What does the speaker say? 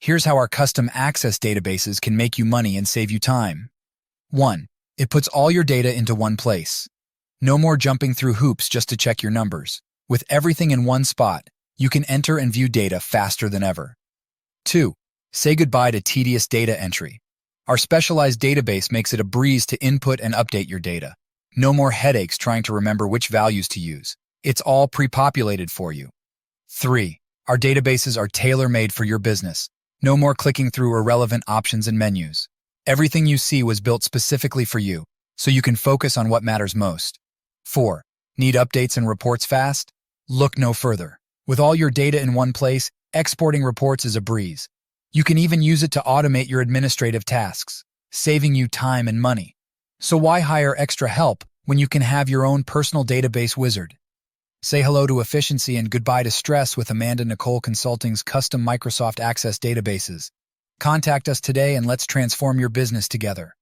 Here's how our custom access databases can make you money and save you time. 1. It puts all your data into one place. No more jumping through hoops just to check your numbers. With everything in one spot, you can enter and view data faster than ever. 2. Say goodbye to tedious data entry. Our specialized database makes it a breeze to input and update your data. No more headaches trying to remember which values to use. It's all pre-populated for you. 3. Our databases are tailor-made for your business. No more clicking through irrelevant options and menus. Everything you see was built specifically for you, so you can focus on what matters most. 4. Need updates and reports fast? Look no further. With all your data in one place, exporting reports is a breeze. You can even use it to automate your administrative tasks, saving you time and money. So why hire extra help when you can have your own personal database wizard? Say hello to efficiency and goodbye to stress with Amanda Nicole Consulting's custom Microsoft Access databases. Contact us today and let's transform your business together.